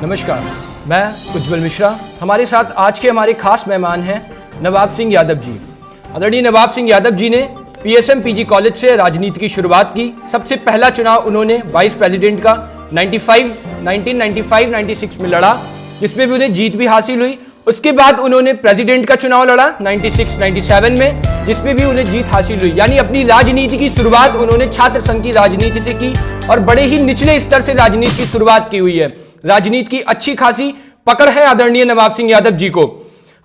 नमस्कार, मैं उज्जवल मिश्रा। हमारे साथ आज के हमारे खास मेहमान हैं नवाब सिंह यादव जी। आदरणीय नवाब सिंह यादव जी ने पीएसएम पीजी कॉलेज से राजनीति की शुरुआत की। सबसे पहला चुनाव उन्होंने वाइस प्रेसिडेंट का 1995-96 में लड़ा, जिसमें भी उन्हें जीत भी हासिल हुई। उसके बाद उन्होंने प्रेसिडेंट का चुनाव लड़ा 96-97 में, जिसमें भी उन्हें जीत हासिल हुई। यानी अपनी राजनीति की शुरुआत उन्होंने छात्र संघ की राजनीति से की और बड़े ही निचले स्तर से राजनीति की शुरुआत की हुई है। राजनीति की अच्छी खासी पकड़ है आदरणीय नवाब सिंह यादव जी को।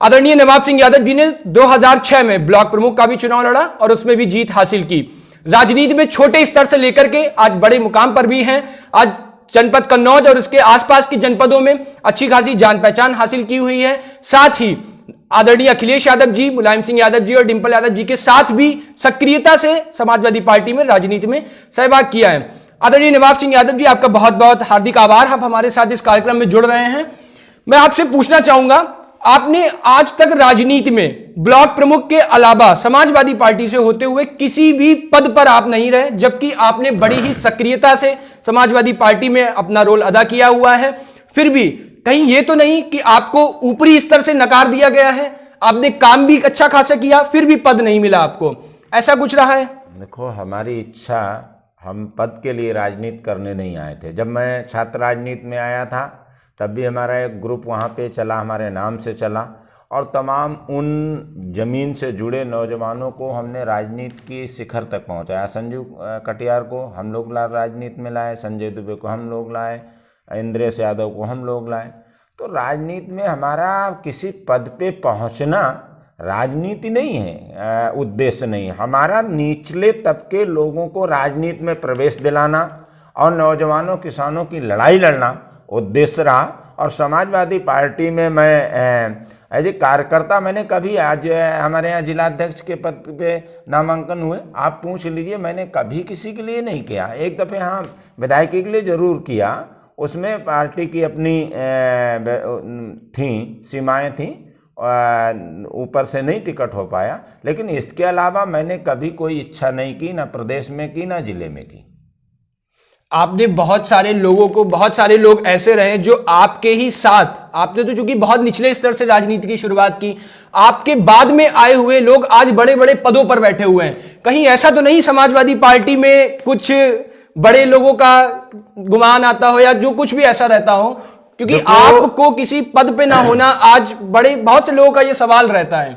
आदरणीय नवाब सिंह यादव जी ने 2006 में ब्लॉक प्रमुख का भी चुनाव लड़ा और उसमें भी जीत हासिल की। राजनीति में छोटे स्तर से लेकर के आज बड़े मुकाम पर भी हैं। आज जनपद कन्नौज और उसके आसपास की जनपदों में अच्छी खासी जान पहचान हासिल की हुई है। साथ ही आदरणीय अखिलेश यादव जी, मुलायम सिंह यादव जी और डिंपल यादव जी के साथ भी सक्रियता से समाजवादी पार्टी में राजनीति में सहभाग किया है। आदरणीय नवाब सिंह यादव जी, आपका बहुत बहुत हार्दिक आभार, आप हमारे साथ इस कार्यक्रम में जुड़ रहे हैं। मैं आपसे पूछना चाहूंगा, आपने आज तक राजनीति में ब्लॉक प्रमुख के अलावा समाजवादी पार्टी से होते हुए किसी भी पद पर आप नहीं रहे, जबकि आपने बड़ी ही सक्रियता से समाजवादी पार्टी में अपना रोल अदा किया हुआ है। फिर भी कहीं ये तो नहीं कि आपको ऊपरी स्तर से नकार दिया गया है? आपने काम भी अच्छा खासा किया, फिर भी पद नहीं मिला आपको, ऐसा कुछ रहा है? देखो, हमारी इच्छा, हम पद के लिए राजनीति करने नहीं आए थे। जब मैं छात्र राजनीति में आया था तब भी हमारा एक ग्रुप वहाँ पे चला, हमारे नाम से चला, और तमाम उन जमीन से जुड़े नौजवानों को हमने राजनीति की शिखर तक पहुँचाया। संजीव कटियार को हम लोग राजनीति में लाए, संजय दुबे को हम लोग लाए, इंद्रेश यादव को हम लोग लाए। तो राजनीति में हमारा किसी पद पे पहुँचना राजनीति नहीं है, उद्देश्य नहीं है। हमारा निचले तबके लोगों को राजनीति में प्रवेश दिलाना और नौजवानों किसानों की लड़ाई लड़ना उद्देश्य रहा। और समाजवादी पार्टी में मैं एज ए कार्यकर्ता, मैंने कभी, आज हमारे यहाँ जिलाध्यक्ष के पद पे नामांकन हुए, आप पूछ लीजिए, मैंने कभी किसी के लिए नहीं किया। एक दफ़े हाँ विधायकी के लिए ज़रूर किया, उसमें पार्टी की अपनी थी सीमाएँ थीं, ऊपर से नहीं टिकट हो पाया। लेकिन इसके अलावा मैंने कभी कोई इच्छा नहीं की, ना प्रदेश में की ना जिले में की। आपने बहुत सारे लोगों को, बहुत सारे लोग ऐसे रहे जो आपके ही साथ, आपने तो चूंकि बहुत निचले स्तर से राजनीति की शुरुआत की, आपके बाद में आए हुए लोग आज बड़े बड़े पदों पर बैठे हुए हैं। कहीं ऐसा तो नहीं समाजवादी पार्टी में कुछ बड़े लोगों का गुमान आता हो या जो कुछ भी ऐसा रहता हो? क्योंकि आपको किसी पद पे ना होना आज बड़े बहुत से लोगों का ये सवाल रहता है।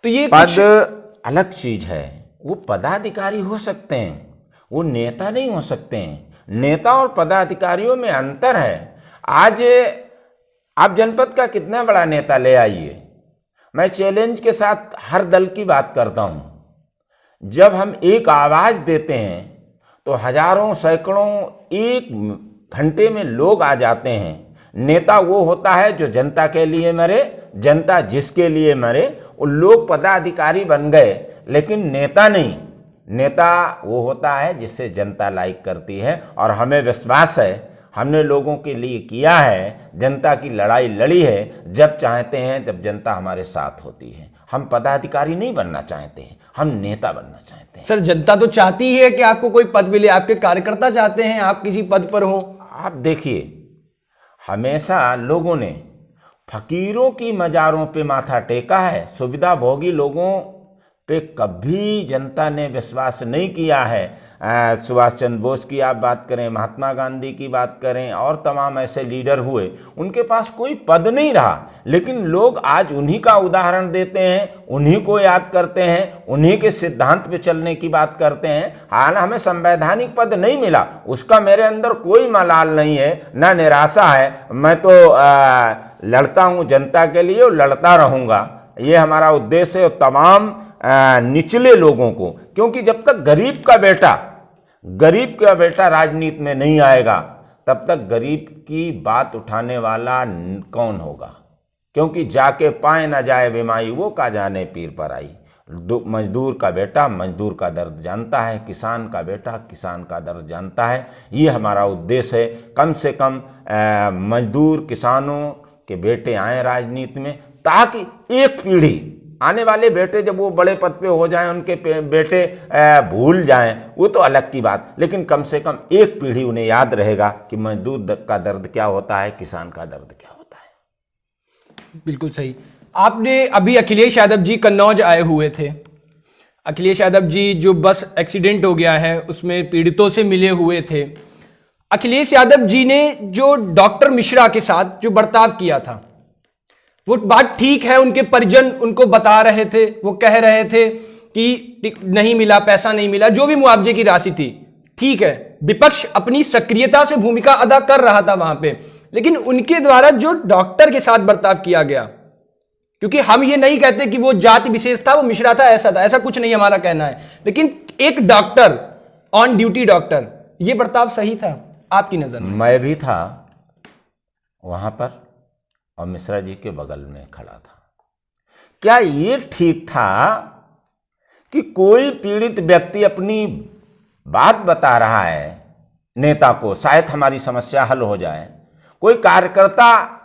तो ये पद अलग चीज है, वो पदाधिकारी हो सकते हैं, वो नेता नहीं हो सकते हैं। नेता और पदाधिकारियों में अंतर है। आज आप जनपद का कितना बड़ा नेता ले आइए, मैं चैलेंज के साथ हर दल की बात करता हूं। जब हम एक आवाज देते हैं तो हजारों सैकड़ों एक घंटे में लोग आ जाते हैं। नेता वो होता है जो जनता के लिए मरे, जनता जिसके लिए मरे। वो लोग पदाधिकारी बन गए, लेकिन नेता नहीं। नेता वो होता है जिसे जनता लाइक करती है, और हमें विश्वास है, हमने लोगों के लिए किया है, जनता की लड़ाई लड़ी है। जब चाहते हैं, जब जनता हमारे साथ होती है। हम पदाधिकारी नहीं बनना चाहते हैं, हम नेता बनना चाहते हैं। सर, जनता तो चाहती है कि आपको कोई पद मिले, आपके कार्यकर्ता चाहते हैं आप किसी पद पर हो। आप देखिए, हमेशा लोगों ने फकीरों की मज़ारों पे माथा टेका है, सुविधा भोगी लोगों पे कभी जनता ने विश्वास नहीं किया है। सुभाष चंद्र बोस की आप बात करें, महात्मा गांधी की बात करें, और तमाम ऐसे लीडर हुए, उनके पास कोई पद नहीं रहा, लेकिन लोग आज उन्हीं का उदाहरण देते हैं, उन्हीं को याद करते हैं, उन्हीं के सिद्धांत पे चलने की बात करते हैं। हालांकि हमें संवैधानिक पद नहीं मिला, उसका मेरे अंदर कोई मलाल नहीं है, ना निराशा है। मैं तो लड़ता हूँ जनता के लिए और लड़ता रहूँगा, ये हमारा उद्देश्य है। तमाम निचले लोगों को, क्योंकि जब तक गरीब का बेटा राजनीति में नहीं आएगा, तब तक गरीब की बात उठाने वाला कौन होगा? क्योंकि जाके पाए ना जाए बेमाई, वो का जाने पीर पर आई। मजदूर का बेटा मजदूर का दर्द जानता है, किसान का बेटा किसान का दर्द जानता है। ये हमारा उद्देश्य है। कम से कम मजदूर किसानों के बेटे आए राजनीति में, ताकि एक पीढ़ी आने वाले बेटे जब वो बड़े पद पे हो जाएं, उनके बेटे भूल जाएं, वो तो अलग की बात, लेकिन कम से कम एक पीढ़ी उन्हें याद रहेगा कि मजदूर का दर्द क्या होता है, किसान का दर्द क्या होता है। बिल्कुल सही। आपने अभी अखिलेश यादव जी कन्नौज आए हुए थे। अखिलेश यादव जी जो बस एक्सीडेंट हो गया है उसमें पीड़ितों से मिले हुए थे। अखिलेश यादव जी ने जो डॉक्टर मिश्रा के साथ जो बर्ताव किया था वो बात ठीक है, उनके परिजन उनको बता रहे थे, वो कह रहे थे कि नहीं मिला, पैसा नहीं मिला, जो भी मुआवजे की राशि थी, ठीक है, विपक्ष अपनी सक्रियता से भूमिका अदा कर रहा था वहां पे, लेकिन उनके द्वारा जो डॉक्टर के साथ बर्ताव किया गया, क्योंकि हम ये नहीं कहते कि वो जाति विशेष था, वो मिश्रा था, ऐसा कुछ नहीं हमारा कहना है, लेकिन एक डॉक्टर, ऑन ड्यूटी डॉक्टर, ये बर्ताव सही था आपकी नजर में? मैं भी था वहां पर और मिश्रा जी के बगल में खड़ा था। क्या ये ठीक था कि कोई पीड़ित व्यक्ति अपनी बात बता रहा है नेता को, शायद हमारी समस्या हल हो जाए, कोई कार्यकर्ता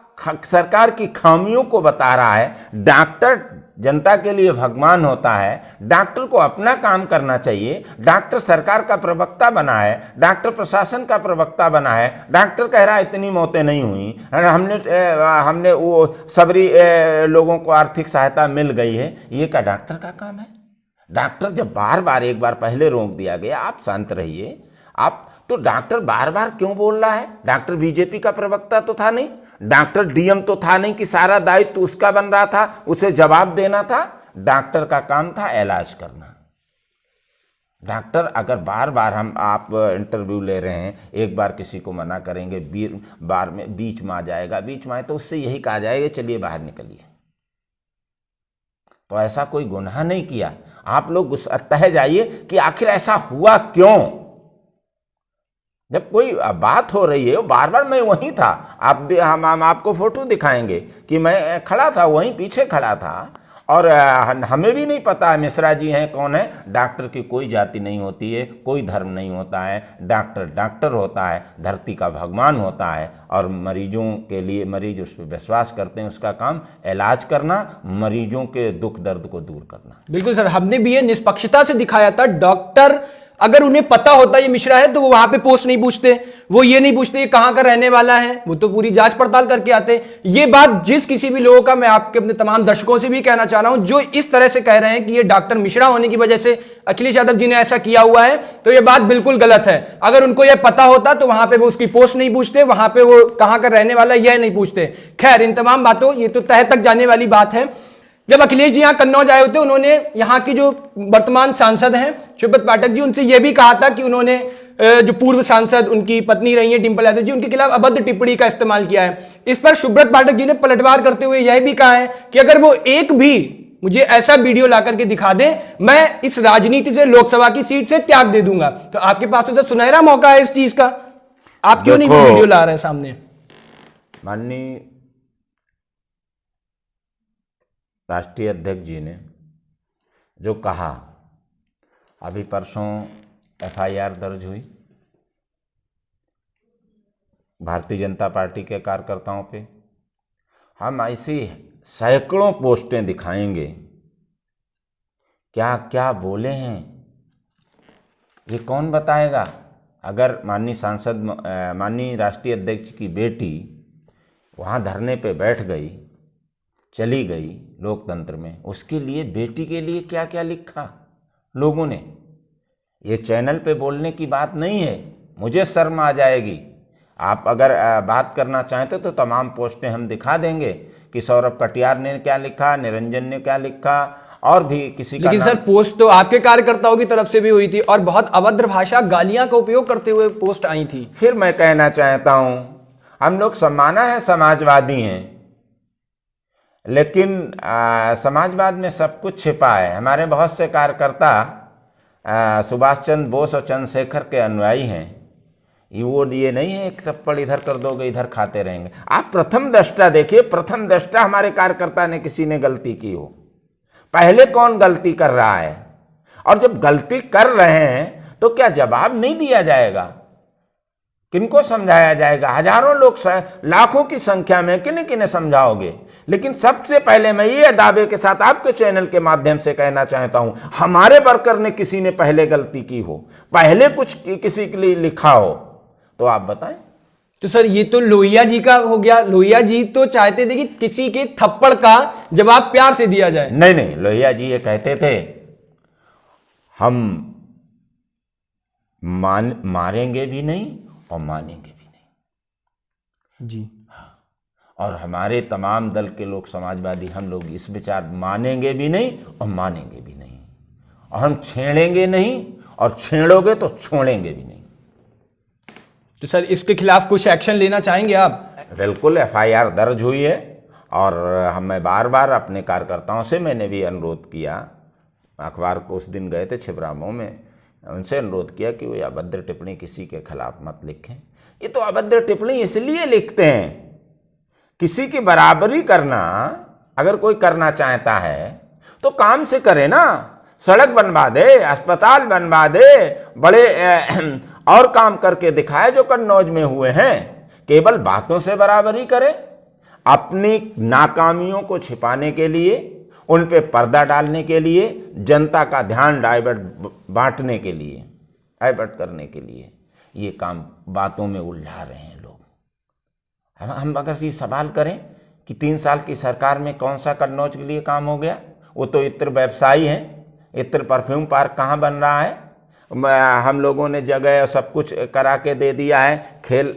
सरकार की खामियों को बता रहा है, डॉक्टर जनता के लिए भगवान होता है, डॉक्टर को अपना काम करना चाहिए, डॉक्टर सरकार का प्रवक्ता बना है, डॉक्टर प्रशासन का प्रवक्ता बना है, डॉक्टर कह रहा है इतनी मौतें नहीं हुई, हमने वो सबरी लोगों को आर्थिक सहायता मिल गई है, ये क्या डॉक्टर का काम है? डॉक्टर जब बार बार, एक बार पहले रोक दिया गया, आप शांत रहिए, आप तो डॉक्टर बार बार क्यों बोल रहा है? डॉक्टर बीजेपी का प्रवक्ता तो था नहीं, डॉक्टर डीएम तो था नहीं कि सारा दायित्व उसका बन रहा था, उसे जवाब देना था। डॉक्टर का काम था इलाज करना। डॉक्टर अगर बार बार आप इंटरव्यू ले रहे हैं, एक बार किसी को मना करेंगे, बार में बीच में आ जाएगा, बीच में आए तो उससे यही कहा जाएगा चलिए बाहर निकलिए। तो ऐसा कोई गुनाह नहीं किया। आप लोग तह जाइए कि आखिर ऐसा हुआ क्यों। जब कोई बात हो रही है, बार बार मैं वहीं था, हम आपको फोटो दिखाएंगे कि मैं खड़ा था, वहीं पीछे खड़ा था, और हमें भी नहीं पता मिश्रा जी हैं कौन है। डॉक्टर की कोई जाति नहीं होती है, कोई धर्म नहीं होता है, डॉक्टर डॉक्टर होता है, धरती का भगवान होता है, और मरीजों के लिए, मरीज उस पर विश्वास करते हैं, उसका काम इलाज करना, मरीजों के दुख दर्द को दूर करना। बिल्कुल सर, हमने भी ये निष्पक्षता से दिखाया था। डॉक्टर अगर उन्हें पता होता ये मिश्रा है तो वो वहां पे पोस्ट नहीं पूछते, वो ये नहीं पूछते ये कहां का रहने वाला है, वो तो पूरी जांच पड़ताल करके आते। ये बात जिस किसी भी लोगों का, मैं आपके अपने तमाम दर्शकों से भी कहना चाह रहा हूं जो इस तरह से कह रहे हैं कि ये डॉक्टर मिश्रा होने की वजह से अखिलेश यादव जी ने ऐसा किया हुआ है, तो ये बात बिल्कुल गलत है। अगर उनको यह पता होता तो वहां पर वो उसकी पोस्ट नहीं पूछते, वहां पर वो कहां का रहने वाला यह नहीं पूछते। खैर, इन तमाम बातों, ये तो तह तक जाने वाली बात है। जब अखिलेश जी यहां कन्नौज आए होते, उन्होंने यहां की जो वर्तमान सांसद हैं सुब्रत पाठक जी, उनसे यह भी कहा था कि उन्होंने जो पूर्व सांसद उनकी पत्नी रही है डिंपल यादव जी, उनके खिलाफ अभद्र टिप्पणी का इस्तेमाल किया है। इस पर सुब्रत पाठक जी ने पलटवार करते हुए यह भी कहा है कि अगर वो एक भी मुझे ऐसा वीडियो ला करके दिखा दे, मैं इस राजनीति से, लोकसभा की सीट से त्याग दे दूंगा। तो आपके पास तो सुनहरा मौका है इस चीज का, आप क्यों नहीं वीडियो ला रहे हैं सामने? माननीय राष्ट्रीय अध्यक्ष जी ने जो कहा, अभी परसों एफआईआर दर्ज हुई भारतीय जनता पार्टी के कार्यकर्ताओं पे। हम ऐसी सैकड़ों पोस्टें दिखाएंगे, क्या क्या बोले हैं ये कौन बताएगा। अगर माननीय सांसद, माननीय राष्ट्रीय अध्यक्ष की बेटी वहाँ धरने पे बैठ गई, चली गई लोकतंत्र में, उसके लिए, बेटी के लिए क्या क्या लिखा लोगों ने। ये चैनल पे बोलने की बात नहीं है, मुझे शर्म आ जाएगी। आप अगर बात करना चाहते तो तमाम पोस्टें हम दिखा देंगे कि सौरभ कटियार ने क्या लिखा, निरंजन ने क्या लिखा, और भी किसी का। लेकिन सर, पोस्ट तो आपके कार्यकर्ताओं की तरफ से भी हुई थी और बहुत अभद्र भाषा, गालियां का उपयोग करते हुए पोस्ट आई थी। फिर मैं कहना चाहता हूं, हम लोग सम्माना है, समाजवादी हैं, लेकिन समाजवाद में सब कुछ छिपा है। हमारे बहुत से कार्यकर्ता सुभाष चंद्र बोस और चंद्रशेखर के अनुयायी हैं। ये नहीं है एक थप्पड़ इधर कर दोगे इधर खाते रहेंगे। आप प्रथम दृष्टा देखिए, प्रथम दृष्टा हमारे कार्यकर्ता ने, किसी ने गलती की हो, पहले कौन गलती कर रहा है, और जब गलती कर रहे हैं तो क्या जवाब नहीं दिया जाएगा? किनको समझाया जाएगा? हजारों लोग, लाखों की संख्या में किन्हें किन्हें समझाओगे? लेकिन सबसे पहले मैं ये दावे के साथ आपके चैनल के माध्यम से कहना चाहता हूं, हमारे वर्कर ने किसी ने पहले गलती की हो, पहले कुछ किसी के लिए लिखा हो, तो आप बताएं। तो सर ये तो लोहिया जी का हो गया। लोहिया जी तो चाहते थे कि किसी के थप्पड़ का जवाब प्यार से दिया जाए। नहीं नहीं, लोहिया जी ये कहते थे हम मारेंगे भी नहीं और मानेंगे भी नहीं जी। और हमारे तमाम दल के लोग, समाजवादी, हम लोग इस विचार मानेंगे भी नहीं और मानेंगे भी नहीं, और हम छेड़ेंगे नहीं और छेड़ोगे तो छोड़ेंगे भी नहीं। तो सर इसके खिलाफ कुछ एक्शन लेना चाहेंगे आप? बिल्कुल, FIR दर्ज हुई है और मैं बार बार अपने कार्यकर्ताओं से मैंने भी अनुरोध किया, अखबार को उस दिन गए थे छिबरामऊ में, उनसे अनुरोध किया कि वो अभद्र टिप्पणी किसी के खिलाफ मत लिखें। ये तो अभद्र टिप्पणी इसलिए लिखते हैं, किसी की बराबरी करना अगर कोई करना चाहता है तो काम से करे ना, सड़क बनवा दे, अस्पताल बनवा दे, बड़े और काम करके दिखाए जो कन्नौज में हुए हैं। केवल बातों से बराबरी करे, अपनी नाकामियों को छिपाने के लिए, उन पे पर्दा डालने के लिए, जनता का ध्यान बांटने के लिए, डाइवर्ट करने के लिए ये काम बातों में उलझा रहे हैं लोग। हम अगर ये सवाल करें कि 3 साल की सरकार में कौन सा कन्नौज के लिए काम हो गया, वो तो इत्र व्यवसायी हैं। इत्र परफ्यूम पार्क कहाँ बन रहा है? हम लोगों ने जगह सब कुछ करा के दे दिया है। खेल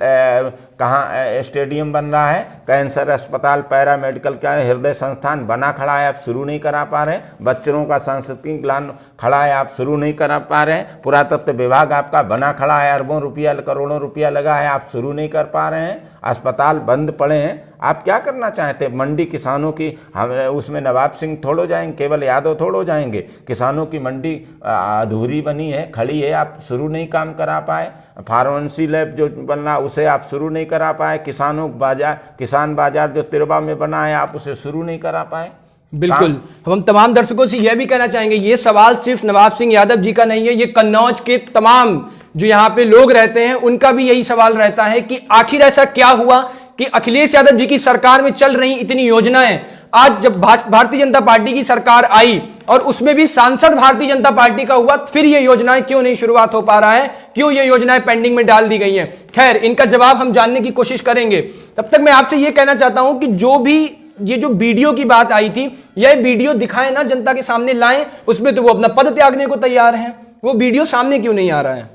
कहाँ स्टेडियम बन रहा है, कैंसर अस्पताल, पैरामेडिकल का हृदय संस्थान बना खड़ा है, आप शुरू नहीं करा पा रहे हैं। बच्चों का सांस्कृतिक ग्लान खड़ा है, आप शुरू नहीं करा पा रहे हैं। पुरातत्व विभाग आपका बना खड़ा है, अरबों रुपया करोड़ों रुपया लगा है, आप शुरू नहीं कर पा रहे हैं। अस्पताल बंद पड़े हैं, आप क्या करना चाहते हैं? मंडी किसानों की, हम उसमें नवाब सिंह थोड़ो जाएंगे, केवल यादव थोड़ो जाएंगे। किसानों की मंडी अधूरी बनी है, खड़ी है, आप शुरू नहीं काम करा पाए। फार्मेसी लैब जो बनना उसे आप शुरू नहीं करा पाए। किसान बाजार जो तिरवा में बना है, आप उसे शुरू नहीं करा पाए। बिल्कुल, हम तमाम दर्शकों से यह भी कहना चाहेंगे, ये सवाल सिर्फ नवाब सिंह यादव जी का नहीं है, ये कन्नौज के तमाम जो यहाँ पे लोग रहते हैं उनका भी यही सवाल रहता है कि आखिर ऐसा क्या हुआ कि अखिलेश यादव जी की सरकार में चल रही इतनी योजनाएं, आज जब भारतीय जनता पार्टी की सरकार आई और उसमें भी सांसद भारतीय जनता पार्टी का हुआ, फिर ये योजनाएं क्यों नहीं शुरुआत हो पा रहा है, क्यों ये योजनाएं पेंडिंग में डाल दी गई हैं? खैर, इनका जवाब हम जानने की कोशिश करेंगे। तब तक मैं आपसे ये कहना चाहता हूं कि जो भी ये जो वीडियो की बात आई थी, यह वीडियो दिखाएं ना, जनता के सामने लाएं, उसमें तो वो अपना पद त्यागने को तैयार हैं, वो वीडियो सामने क्यों नहीं आ रहा है?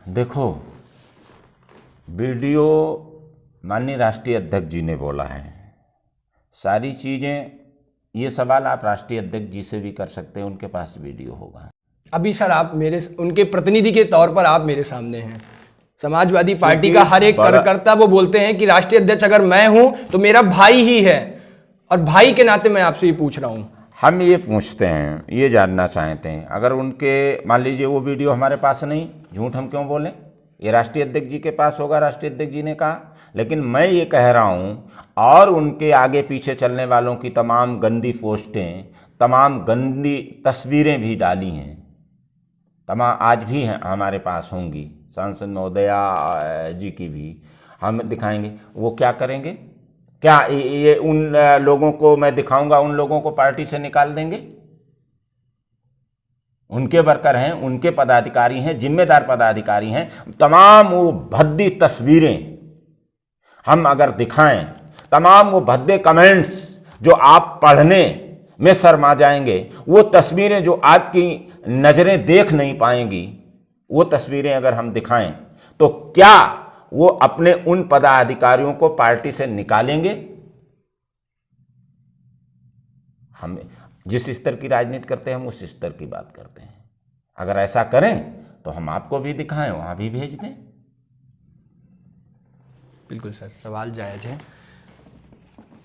देखो, वीडियो माननीय राष्ट्रीय अध्यक्ष जी ने बोला है, सारी चीजें, ये सवाल आप राष्ट्रीय अध्यक्ष जी से भी कर सकते हैं, उनके पास वीडियो होगा। अभी सर आप उनके प्रतिनिधि के तौर पर आप मेरे सामने हैं। समाजवादी पार्टी का हर एक कार्यकर्ता वो बोलते हैं कि राष्ट्रीय अध्यक्ष अगर मैं हूं तो मेरा भाई ही है, और भाई के नाते मैं आपसे ये पूछ रहा हूं। हम ये पूछते हैं, ये जानना चाहते हैं, अगर उनके, मान लीजिए वो वीडियो हमारे पास नहीं, झूठ हम क्यों बोलें? ये राष्ट्रीय अध्यक्ष जी के पास होगा, राष्ट्रीय अध्यक्ष जी ने कहा। लेकिन मैं ये कह रहा हूं, और उनके आगे पीछे चलने वालों की तमाम गंदी पोस्टें, तमाम गंदी तस्वीरें भी डाली हैं, तमाम आज भी हैं, हमारे पास होंगी, सांसद महोदया जी की भी हम दिखाएंगे। वो क्या करेंगे? क्या ये उन लोगों को मैं दिखाऊंगा, उन लोगों को पार्टी से निकाल देंगे? उनके वर्कर हैं, उनके पदाधिकारी हैं, जिम्मेदार पदाधिकारी हैं, तमाम वो भद्दी तस्वीरें हम अगर दिखाएं, तमाम वो भद्दे कमेंट्स जो आप पढ़ने में शर्मा जाएंगे, वो तस्वीरें जो आपकी नजरें देख नहीं पाएंगी, वो तस्वीरें अगर हम दिखाएं, तो क्या वो अपने उन पदाधिकारियों को पार्टी से निकालेंगे? हम जिस स्तर की राजनीति करते हैं, हम उस स्तर की बात करते हैं। अगर ऐसा करें तो हम आपको भी दिखाएं, वहां भी भेज दें। बिल्कुल सर, सवाल जायज है।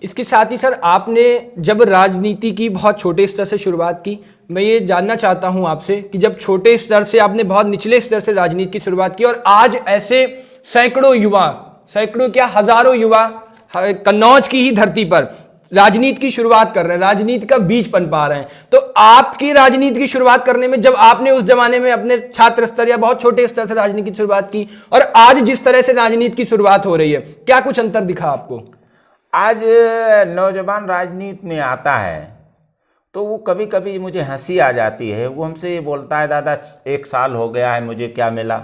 इसके साथ ही सर, आपने जब राजनीति की बहुत छोटे स्तर से शुरुआत की, मैं ये जानना चाहता हूं आपसे कि जब छोटे स्तर से, आपने बहुत निचले स्तर से राजनीति की शुरुआत की, और आज ऐसे सैकड़ों युवा, सैकड़ों क्या हजारों युवा कन्नौज की ही धरती पर राजनीति की शुरुआत कर रहे हैं, राजनीति का बीज पन पा रहे हैं। तो आपकी राजनीति की शुरुआत करने में, जब आपने उस जमाने में अपने छात्र स्तर या बहुत छोटे स्तर से राजनीति की शुरुआत की और आज जिस तरह से राजनीति की शुरुआत हो रही है, क्या कुछ अंतर दिखा आपको? आज नौजवान राजनीति में आता है तो वो कभी कभी मुझे हंसी आ जाती है। वो हमसे ये बोलता है, दादा 1 साल हो गया है, मुझे क्या मिला?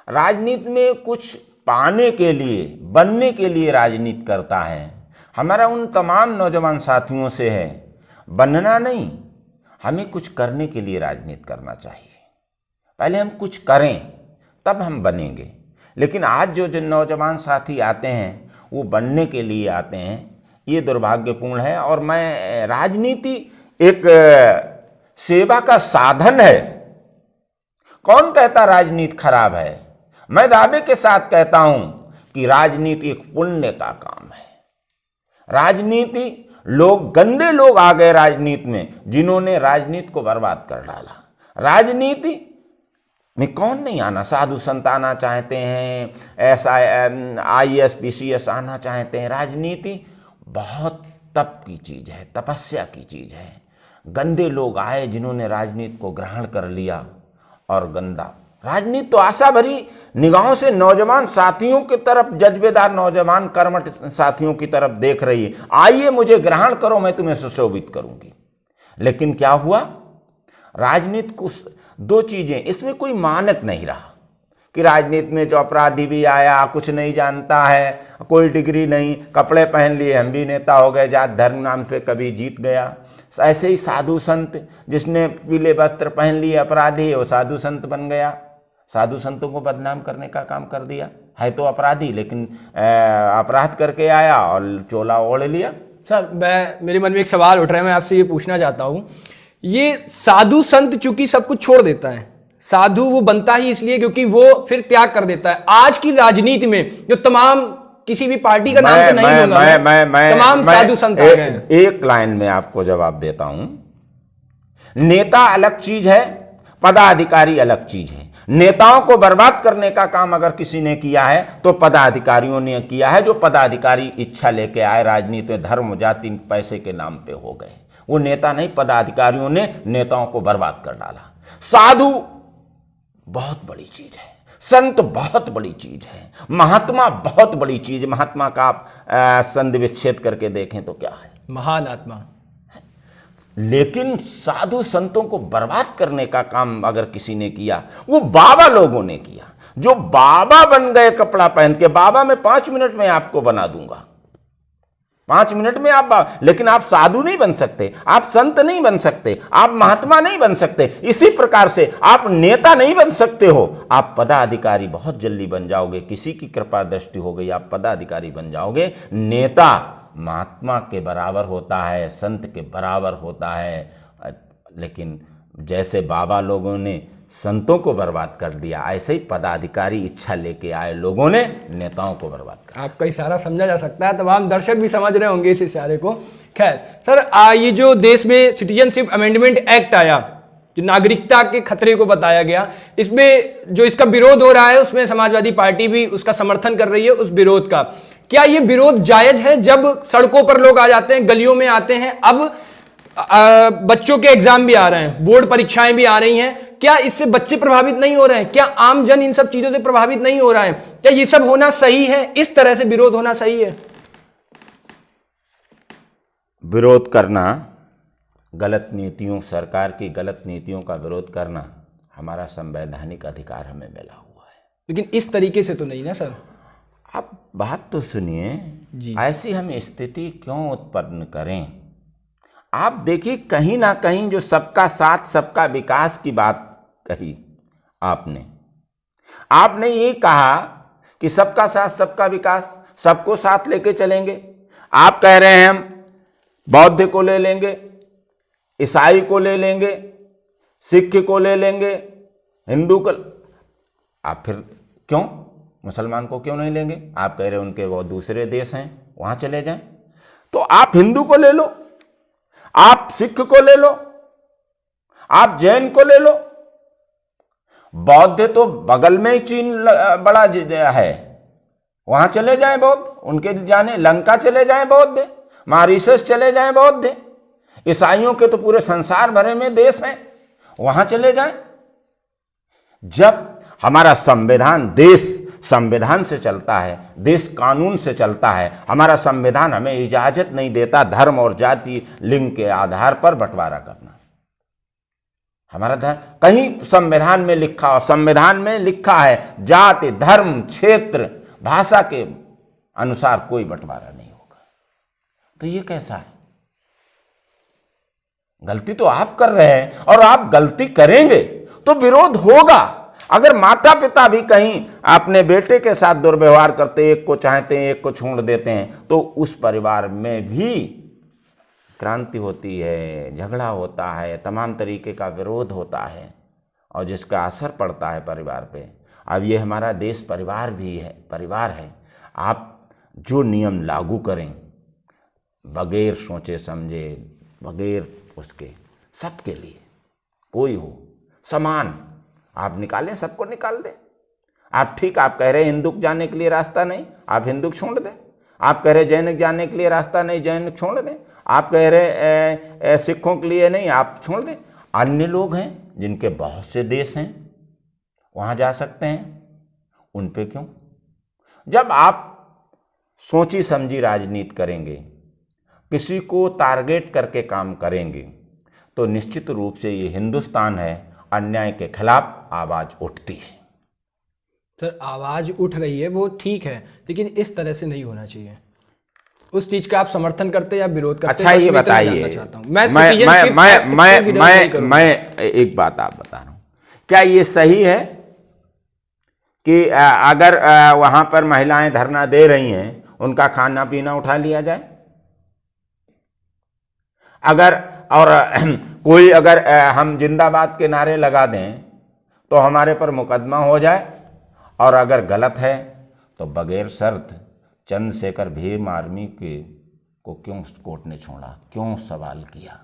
राजनीति में कुछ पाने के लिए, बनने के लिए राजनीति करता है। हमारा उन तमाम नौजवान साथियों से है, बनना नहीं, हमें कुछ करने के लिए राजनीति करना चाहिए। पहले हम कुछ करें तब हम बनेंगे। लेकिन आज जो नौजवान साथी आते हैं वो बनने के लिए आते हैं, ये दुर्भाग्यपूर्ण है। और मैं, राजनीति एक सेवा का साधन है। कौन कहता राजनीति खराब है? मैं दावे के साथ कहता हूं कि राजनीति एक पुण्य का काम है। राजनीति, लोग, गंदे लोग आ गए राजनीति में, जिन्होंने राजनीति को बर्बाद कर डाला। राजनीति में कौन नहीं आना? साधु संत आना चाहते हैं, ऐसा IAS PCS आना चाहते हैं। राजनीति बहुत तप की चीज है, तपस्या की चीज है। गंदे लोग आए जिन्होंने राजनीति को ग्रहण कर लिया, और गंदा राजनीति तो आशा भरी निगाहों से नौजवान साथियों की तरफ, जज्बेदार नौजवान कर्मठ साथियों की तरफ देख रही है। आइए मुझे ग्रहण करो, मैं तुम्हें सुशोभित करूंगी। लेकिन क्या हुआ? राजनीति को 2 चीजें, इसमें कोई मानक नहीं रहा कि राजनीति में जो अपराधी भी आया, कुछ नहीं जानता है, कोई डिग्री नहीं, कपड़े पहन लिए हम भी नेता हो गए, जात धर्म नाम पे कभी जीत गया। ऐसे ही साधु संत, जिसने पीले वस्त्र पहन लिए अपराधी है, वो साधु संत बन गया। साधु संतों को बदनाम करने का काम कर दिया। है तो अपराधी, लेकिन अपराध करके आया और चोला ओढ़ लिया। सर, मेरे मन में एक सवाल उठ रहा है, मैं आपसे ये पूछना चाहता हूं। ये साधु संत चूंकि सब कुछ छोड़ देता है, साधु वो बनता ही इसलिए क्योंकि वो फिर त्याग कर देता है। आज की राजनीति में जो तमाम, किसी भी पार्टी का नाम तो नहीं लूंगा, तमाम साधु संत आ गए हैं। एक लाइन में आपको जवाब देता हूं। नेता अलग चीज है, पदाधिकारी अलग चीज है। नेताओं को बर्बाद करने का काम अगर किसी ने किया है तो पदाधिकारियों ने किया है। जो पदाधिकारी इच्छा लेके आए राजनीति में, धर्म जाति पैसे के नाम पे हो गए, वो नेता नहीं, पदाधिकारियों ने नेताओं को बर्बाद कर डाला। साधु बहुत बड़ी चीज है, संत बहुत बड़ी चीज है, महात्मा बहुत बड़ी चीज है। महात्मा का आप संधि विच्छेद करके देखें तो क्या है? महान आत्मा। लेकिन साधु संतों को बर्बाद करने का काम अगर किसी ने किया, वो बाबा लोगों ने किया, जो बाबा बन गए कपड़ा पहन के। बाबा मैं 5 मिनट में आपको बना दूंगा, 5 मिनट में आप बाबा। लेकिन आप साधु नहीं बन सकते, आप संत नहीं बन सकते, आप महात्मा नहीं बन सकते। इसी प्रकार से आप नेता नहीं बन सकते हो, आप पदाधिकारी बहुत जल्दी बन जाओगे। किसी की कृपा दृष्टि हो गई, आप पदाधिकारी बन जाओगे। नेता महात्मा के बराबर होता है, संत के बराबर होता है। लेकिन जैसे बाबा लोगों ने संतों को बर्बाद कर दिया, ऐसे ही पदाधिकारी इच्छा लेके आए लोगों ने नेताओं को बर्बाद कर। आपका इशारा समझा जा सकता है, तमाम दर्शक भी समझ रहे होंगे इस इशारे को। खैर सर, ये जो देश में सिटीजनशिप अमेंडमेंट एक्ट आया, जो नागरिकता के खतरे को बताया गया, इसमें जो इसका विरोध हो रहा है, उसमें समाजवादी पार्टी भी उसका समर्थन कर रही है, उस विरोध का। क्या ये विरोध जायज है? जब सड़कों पर लोग आ जाते हैं, गलियों में आते हैं, अब बच्चों के एग्जाम भी आ रहे हैं, बोर्ड परीक्षाएं भी आ रही हैं, क्या इससे बच्चे प्रभावित नहीं हो रहे हैं? क्या आम जन इन सब चीजों से प्रभावित नहीं हो रहा है? क्या ये सब होना सही है? इस तरह से विरोध होना सही है? विरोध करना, गलत नीतियों, सरकार की गलत नीतियों का विरोध करना हमारा संवैधानिक अधिकार हमें मिला हुआ है। लेकिन इस तरीके से तो नहीं ना सर। आप बात तो सुनिए, ऐसी हम स्थिति क्यों उत्पन्न करें? आप देखिए, कहीं ना कहीं जो सबका साथ सबका विकास की बात कही आपने ये कहा कि सबका साथ सबका विकास, सबको साथ लेके चलेंगे। आप कह रहे हैं हम बौद्ध को ले लेंगे, ईसाई को ले लेंगे, सिख को ले लेंगे, हिंदू को। आप फिर क्यों मुसलमान को क्यों नहीं लेंगे? आप कह रहे हैं उनके वो दूसरे देश हैं, वहां चले जाएं। तो आप हिंदू को ले लो, आप सिख को ले लो, आप जैन को ले लो। बौद्ध तो बगल में ही चीन बड़ा है, वहां चले जाएं बौद्ध, उनके जाने लंका चले जाएं बौद्ध, मॉरिशस चले जाएं बौद्ध, ईसाइयों के तो पूरे संसार भरे में देश हैं, वहां चले जाएं। जब हमारा संविधान, देश संविधान से चलता है, देश कानून से चलता है, हमारा संविधान हमें इजाजत नहीं देता धर्म और जाति लिंग के आधार पर बंटवारा करना। हमारा धर्म कहीं संविधान में लिखा, और संविधान में लिखा है जाति धर्म क्षेत्र भाषा के अनुसार कोई बंटवारा नहीं होगा। तो ये कैसा है? गलती तो आप कर रहे हैं, और आप गलती करेंगे तो विरोध होगा। अगर माता पिता भी कहीं अपने बेटे के साथ दुर्व्यवहार करते, एक को चाहते हैं एक को छोड़ देते हैं, तो उस परिवार में भी क्रांति होती है, झगड़ा होता है, तमाम तरीके का विरोध होता है, और जिसका असर पड़ता है परिवार पे। अब ये हमारा देश परिवार भी है, परिवार है। आप जो नियम लागू करें बगैर सोचे समझे, बगैर उसके, सबके लिए कोई हो समान आप निकालें, सबको निकाल दें। आप ठीक, आप कह रहे हैं हिंदू जाने के लिए रास्ता नहीं, आप हिंदू छोड़ दें। आप कह रहे जैन जाने के लिए रास्ता नहीं, जैन छोड़ दें। आप कह रहे सिखों के लिए नहीं, आप छोड़ दें। अन्य लोग हैं जिनके बहुत से देश हैं, वहाँ जा सकते हैं, उन पे क्यों? जब आप सोची समझी राजनीति करेंगे, किसी को टारगेट करके काम करेंगे, तो निश्चित रूप से ये हिंदुस्तान है, अन्याय के खिलाफ आवाज उठती है। सर आवाज उठ रही है वो ठीक है, लेकिन इस तरह से नहीं होना चाहिए। उस चीज का आप समर्थन करते या विरोध करते? अच्छा ये बताइए, मैं एक बात आप बता रहा हूं, क्या ये सही है कि अगर वहां पर महिलाएं धरना दे रही हैं, उनका खाना पीना उठा लिया जाए? अगर और कोई अगर हम जिंदाबाद के नारे लगा दें तो हमारे पर मुकदमा हो जाए, और अगर गलत है तो बगैर शर्त चंद्रशेखर भीम आर्मी को क्यों कोर्ट ने छोड़ा? क्यों सवाल किया?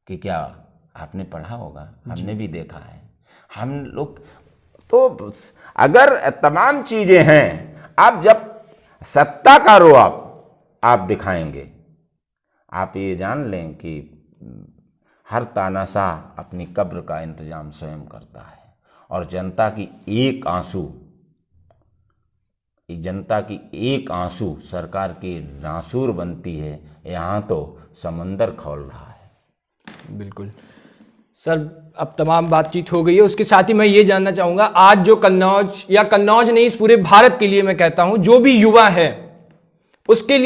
कि क्या आपने पढ़ा होगा, हमने भी देखा है, हम लोग तो अगर तमाम चीजें हैं, आप जब सत्ता का रुआब आप दिखाएंगे, आप ये जान लें कि हर तानाशाह अपनी कब्र का इंतजाम स्वयं करता है, और जनता की एक आंसू सरकार की नासूर बनती है। यहाँ तो समंदर खौल रहा है। बिल्कुल सर, अब तमाम बातचीत हो गई है। उसके साथ ही मैं ये जानना चाहूँगा, आज जो कन्नौज, या कन्नौज नहीं इस पूरे भारत के लिए मैं कहता हूँ, जो भी युवा है उसके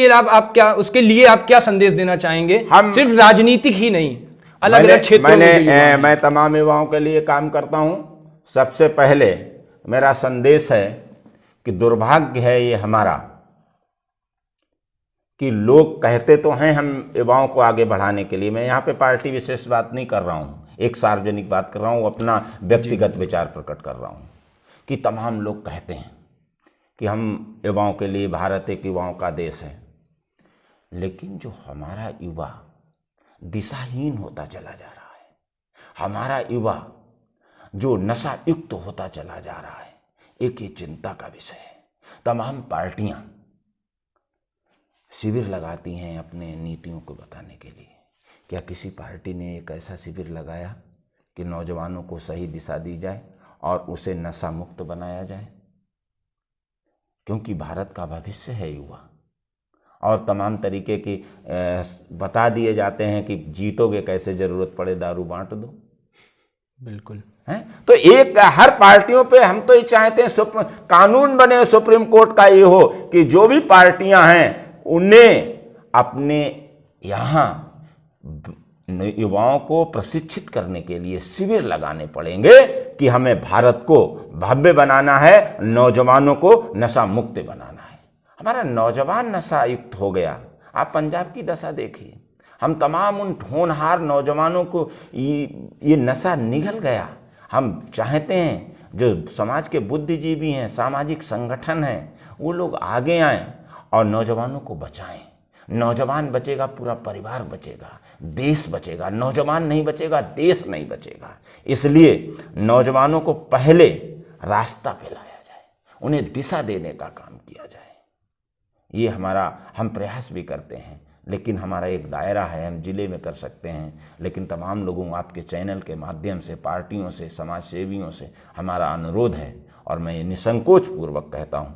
लिए आप क्या संदेश देना चाहेंगे? हम सिर्फ राजनीतिक ही नहीं, अलग अलग क्षेत्रों में मैं तमाम युवाओं के लिए काम करता हूँ। सबसे पहले मेरा संदेश है कि दुर्भाग्य है ये हमारा कि लोग कहते तो हैं हम युवाओं को आगे बढ़ाने के लिए, मैं यहाँ पे पार्टी विशेष बात नहीं कर रहा हूँ, एक सार्वजनिक बात कर रहा हूँ, अपना व्यक्तिगत विचार प्रकट कर रहा हूँ, कि तमाम लोग कहते हैं कि हम युवाओं के लिए, भारत एक युवाओं का देश है, लेकिन जो हमारा युवा दिशाहीन होता चला जा रहा है, हमारा युवा जो नशा युक्त होता चला जा रहा है, एक ये चिंता का विषय है। तमाम पार्टियां शिविर लगाती हैं अपने नीतियों को बताने के लिए। क्या किसी पार्टी ने एक ऐसा शिविर लगाया कि नौजवानों को सही दिशा दी जाए और उसे नशा मुक्त बनाया जाए? क्योंकि भारत का भविष्य है युवा, और तमाम तरीके की बता दिए जाते हैं कि जीतोगे कैसे, जरूरत पड़े दारू बांट दो। बिल्कुल है, तो एक हर पार्टियों पे हम तो ये चाहते हैं कानून बने सुप्रीम कोर्ट का ये हो कि जो भी पार्टियां हैं उन्हें अपने यहाँ युवाओं को प्रशिक्षित करने के लिए शिविर लगाने पड़ेंगे कि हमें भारत को भव्य बनाना है, नौजवानों को नशा मुक्त बनाना है। हमारा नौजवान नशा युक्त हो गया। आप पंजाब की दशा देखिए, हम तमाम उन होनहार नौजवानों को ये नशा निगल गया। हम चाहते हैं जो समाज के बुद्धिजीवी हैं, सामाजिक संगठन हैं, वो लोग आगे आएं और नौजवानों को बचाएं। नौजवान बचेगा, पूरा परिवार बचेगा, देश बचेगा। नौजवान नहीं बचेगा, देश नहीं बचेगा। इसलिए नौजवानों को पहले रास्ता पे लाया जाए, उन्हें दिशा देने का काम किया जाए। ये हम प्रयास भी करते हैं, लेकिन हमारा एक दायरा है, हम जिले में कर सकते हैं, लेकिन तमाम लोगों, आपके चैनल के माध्यम से, पार्टियों से, समाज सेवियों से हमारा अनुरोध है, और मैं ये निसंकोच पूर्वक कहता हूँ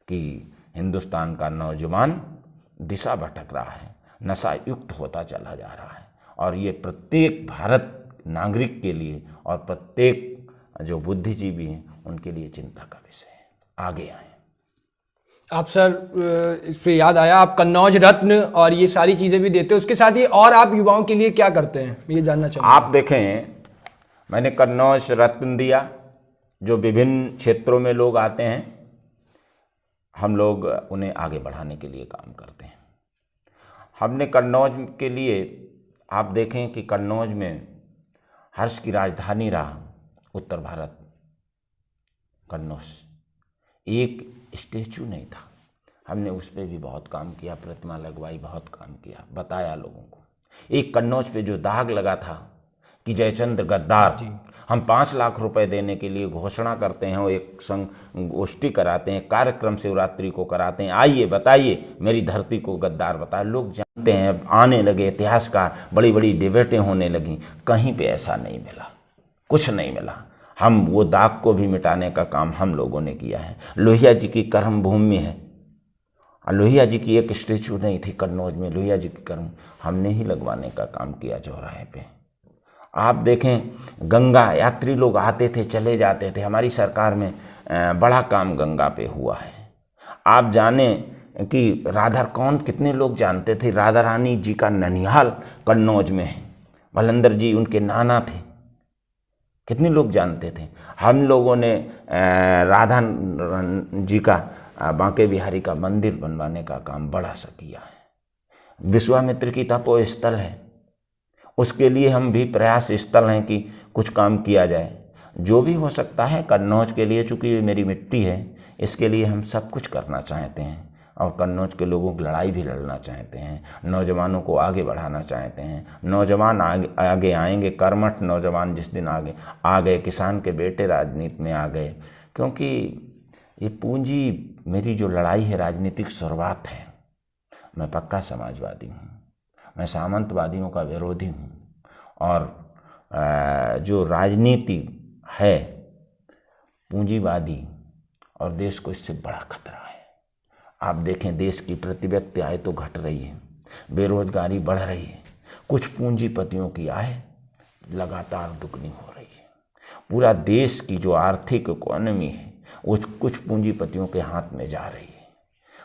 कि हिंदुस्तान का नौजवान दिशा भटक रहा है, नशा युक्त होता चला जा रहा है, और ये प्रत्येक भारत नागरिक के लिए और प्रत्येक जो बुद्धिजीवी हैं उनके लिए चिंता का विषय है। आगे आए आप सर, इस पे याद आया, आप कन्नौज रत्न और ये सारी चीज़ें भी देते हो, उसके साथ ही और आप युवाओं के लिए क्या करते हैं, ये जानना चाहूँगा। आप देखें, मैंने कन्नौज रत्न दिया, जो विभिन्न क्षेत्रों में लोग आते हैं, हम लोग उन्हें आगे बढ़ाने के लिए काम करते हैं। हमने कन्नौज के लिए, आप देखें कि कन्नौज में हर्ष की राजधानी रहा उत्तर भारत, कन्नौज, एक स्टेचू नहीं था, हमने उस पर भी बहुत काम किया, प्रतिमा लगवाई, बहुत काम किया, बताया लोगों को। एक कन्नौज पे जो दाग लगा था कि जयचंद्र गद्दार, हम 5 लाख रुपए देने के लिए घोषणा करते हैं, एक संगोष्ठी कराते हैं, कार्यक्रम शिवरात्रि को कराते हैं, आइए बताइए मेरी धरती को गद्दार बताए, लोग जानते हैं, आने लगे इतिहासकार, बड़ी बड़ी डिबेटें होने लगी, कहीं पे ऐसा नहीं मिला, कुछ नहीं मिला। हम वो दाग को भी मिटाने का काम हम लोगों ने किया है। लोहिया जी की कर्म भूमि है, लोहिया जी की एक स्टेचू नहीं थी कन्नौज में, लोहिया जी की कर्म हमने ही लगवाने का काम किया चौराहे पे। आप देखें, गंगा यात्री लोग आते थे, चले जाते थे, हमारी सरकार में बड़ा काम गंगा पे हुआ है। आप जाने कि राधा, कौन कितने लोग जानते थे, राधा रानी जी का ननिहाल कन्नौज में है, भलंदर जी उनके नाना थे, कितने लोग जानते थे। हम लोगों ने राधा जी का, बांके बिहारी का मंदिर बनवाने का काम बड़ा सा किया है। विश्वामित्र की तपो स्थल है, उसके लिए हम भी प्रयास स्थल हैं कि कुछ काम किया जाए, जो भी हो सकता है कन्नौज के लिए, चूँकि ये मेरी मिट्टी है, इसके लिए हम सब कुछ करना चाहते हैं, और कन्नौज के लोगों की लड़ाई भी लड़ना चाहते हैं, नौजवानों को आगे बढ़ाना चाहते हैं। नौजवान आगे आएंगे, कर्मठ नौजवान जिस दिन आगे आ गए, किसान के बेटे राजनीति में आ गए, क्योंकि ये पूंजी, मेरी जो लड़ाई है राजनीतिक शुरुआत है। मैं पक्का समाजवादी हूँ, मैं सामंतवादियों का विरोधी हूँ, और जो राजनीति है पूंजीवादी, और देश को इससे बड़ा खतरा है। आप देखें, देश की प्रति व्यक्ति आय तो घट रही है, बेरोजगारी बढ़ रही है, कुछ पूंजीपतियों की आय लगातार दुगनी हो रही है। पूरा देश की जो आर्थिक इकोनॉमी है वो कुछ पूंजीपतियों के हाथ में जा रही है।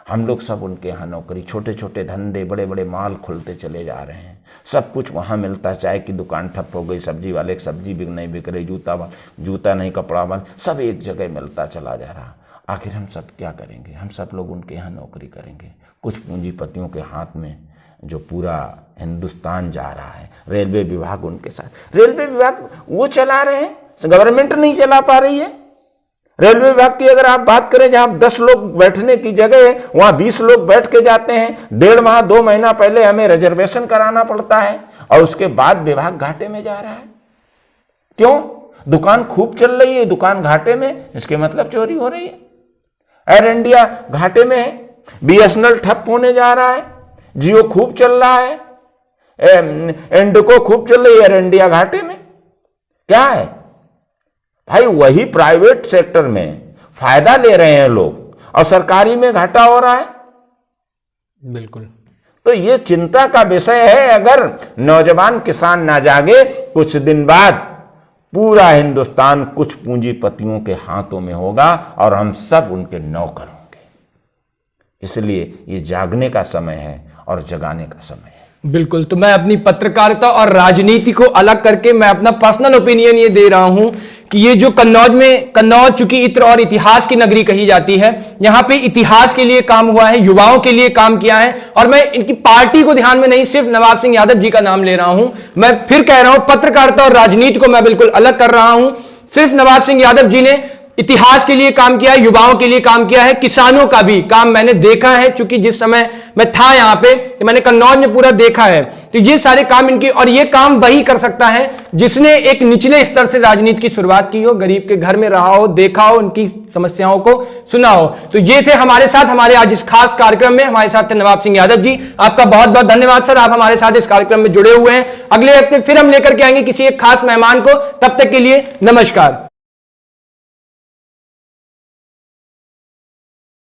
हम लोग सब उनके यहाँ नौकरी, छोटे छोटे धंधे, बड़े बड़े माल खुलते चले जा रहे हैं, सब कुछ वहाँ मिलता है। चाय की दुकान ठप हो गई, सब्जी वाले की सब्जी नहीं बिक रही, जूता नहीं कपड़ा वाला, सब एक जगह मिलता चला जा रहा। आखिर हम सब क्या करेंगे? हम सब लोग उनके यहाँ नौकरी करेंगे। कुछ पूंजीपतियों के हाथ में जो पूरा हिंदुस्तान जा रहा है, रेलवे विभाग उनके साथ, रेलवे विभाग वो चला रहे हैं, गवर्नमेंट नहीं चला पा रही है। रेलवे विभाग की अगर आप बात करें, जहां 10 लोग बैठने की जगह है वहां 20 लोग बैठ के जाते हैं। 1.5 माह 2 महीना पहले हमें रिजर्वेशन कराना पड़ता है, और उसके बाद विभाग घाटे में जा रहा है। क्यों? दुकान खूब चल रही है, दुकान घाटे में, इसके मतलब चोरी हो रही है। एयर इंडिया घाटे में है, BSNL ठप होने जा रहा है, जियो खूब चल रहा है, इंडिको खूब चल रही है, एयर इंडिया घाटे में। क्या है भाई? वही प्राइवेट सेक्टर में फायदा ले रहे हैं लोग, और सरकारी में घाटा हो रहा है। बिल्कुल। तो ये चिंता का विषय है। अगर नौजवान किसान ना जागे, कुछ दिन बाद पूरा हिंदुस्तान कुछ पूंजीपतियों के हाथों में होगा, और हम सब उनके नौकर होंगे। इसलिए ये जागने का समय है और जगाने का समय है। बिल्कुल। तो मैं अपनी पत्रकारिता और राजनीति को अलग करके मैं अपना पर्सनल ओपिनियन ये दे रहा हूं कि ये जो कन्नौज चूंकि इत्र और इतिहास की नगरी कही जाती है, यहां पे इतिहास के लिए काम हुआ है, युवाओं के लिए काम किया है। और मैं इनकी पार्टी को ध्यान में नहीं, सिर्फ नवाब सिंह यादव जी का नाम ले रहा हूं। मैं फिर कह रहा हूं, पत्रकारिता और राजनीति को मैं बिल्कुल अलग कर रहा हूं। सिर्फ नवाब सिंह यादव जी ने इतिहास के लिए काम किया है, युवाओं के लिए काम किया है, किसानों का भी काम मैंने देखा है, क्योंकि जिस समय मैं था यहां पे तो मैंने कन्नौज में पूरा देखा है। तो ये सारे काम इनके, और ये काम वही कर सकता है जिसने एक निचले स्तर से राजनीति की शुरुआत की हो, गरीब के घर में रहा हो, देखा हो, उनकी समस्याओं को सुना हो। तो ये थे हमारे साथ, हमारे आज इस खास कार्यक्रम में हमारे साथ थे नवाब सिंह यादव जी। आपका बहुत बहुत धन्यवाद सर, आप हमारे साथ इस कार्यक्रम में जुड़े हुए हैं। अगले हफ्ते फिर हम लेकर के आएंगे किसी एक खास मेहमान को, तब तक के लिए नमस्कार।